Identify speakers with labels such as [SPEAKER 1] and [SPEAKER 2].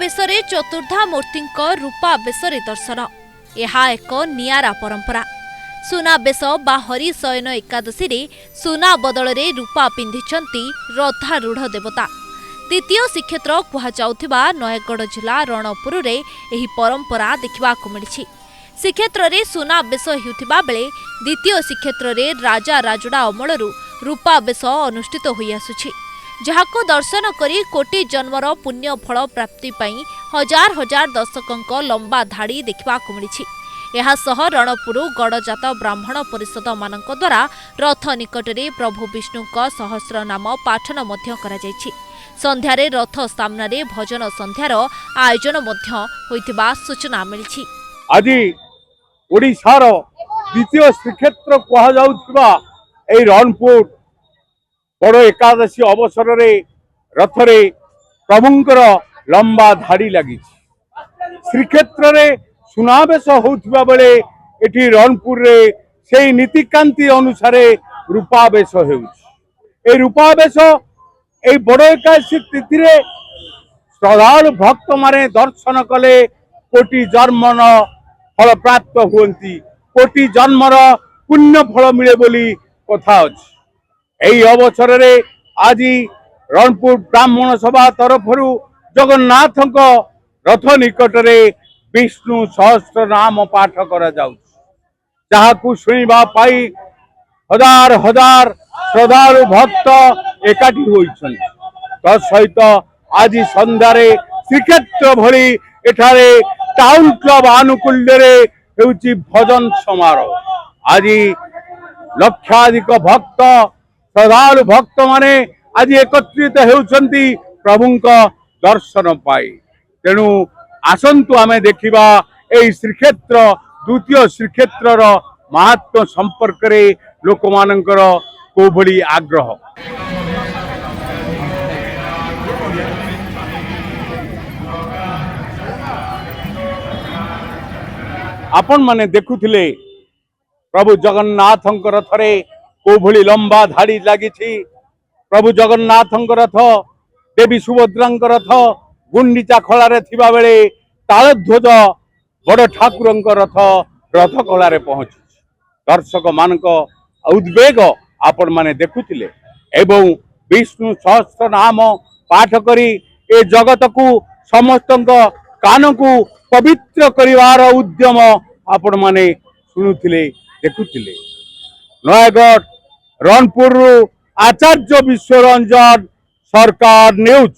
[SPEAKER 1] बेशरे चतुर्धा मूर्ति रूपा बेशरे दर्शन यह एक नियारा परंपरा। सुना बेश बा हरिशयन एकादशी रे सुना बदल रे रूपा पिंधिछंती रथारूढ़ देवता। द्वितीय श्रीक्षेत्र कुहाଯାउथिबा नयगढ़ जिला रणपुर रे एही परंपरा देखिबाकु मिलिछि। श्रीक्षेत्र रे सुना बेश हेउथिबा बेले द्वितीय श्रीक्षेत्र रे राजा राजुड़ा अमलरू रूपा बेश अनुष्ठित होई आसुछि, जहाको दर्शन करी कोटि जन्मर पुण्य फल प्राप्ति पई हजार हजार दर्शकों लंबा धाड़ी देखिबाकु मिलिछि। एहासह रणपुर गड़जात ब्राह्मण परिषद मानक द्वारा रथ निकटरे प्रभु विष्णुक सहस्र नाम पाठन मध्य करा जायछि। संध्यारे रथ सामने भजन संध्यार आयोजन मध्य होइतिबा सूचना मिलिछि।
[SPEAKER 2] आज ओडिशार द्वितीय श्रीक्षेत्र कहा जाउथिबा एई रणपुर बड़ एकादशी अवसर रे रथरे प्रभुंकर लंबा धाड़ी लगी। श्रीक्षेत्र रे सुनावेश होउथिबा बेले एठी रणपुर रे सेई नीतिकांति अनुसार रूपावेश हेउछि। ए रूपावेश ए बड़ एकादशी तिथि रे श्रद्धालु भक्त माने दर्शन कले कोटि जन्मन फल प्राप्त हुअन्ति, कोटि जन्मर पुण्य फल मिले बोली कथा अछि। एही अवसर रे आज रणपुर ब्राह्मण सभा तरफरु जगन्नाथक रथ निकट रे विष्णु सहस्र नाम पाठ करा जाउछि, जहाकू सुनिबा पाई हजार हजार श्रद्धालु भक्त एकाठी होइछन्। तत्सहित आज संध्यारे श्रीक्षेत्र भली एठारे टाउन क्लब आनुकूल्य रे हेउछि भजन समारोह। आज लक्षाधिक भक्त श्रद्धालु भक्त माने आज एकत्रित हेउछन्ति प्रभुंक दर्शन पाई। तेणु आसंतु आमे देखिबा एई श्रीक्षेत्र द्वितीय श्रीक्षेत्रर महत्व संपर्क रे लोक मानकर कोभली आग्रह। आपण माने देखुथिले प्रभु जगन्नाथଙ୍କ रथरे कोभली लंबा धाड़ी लगी। प्रभु जगन्नाथଙ୍କ रथ, देवी सुभद्राଙ୍କ रथ गुंडीचा खलारे थिबा बेले तालध्वज बड़ ठाकुरଙ୍କ रथ रथ कलारे पहुंची। दर्शक मानक उद्वेग आपण माने देखुथिले एवं विष्णु सहस्र नाम पाठ करी ए जगत को समस्त कान को पवित्र करिवार उद्यम आपण माने सुनुथिले देखुथिले। नयगढ़ रणपुर आचार्य विश्वरंजन सरकार न्यूज।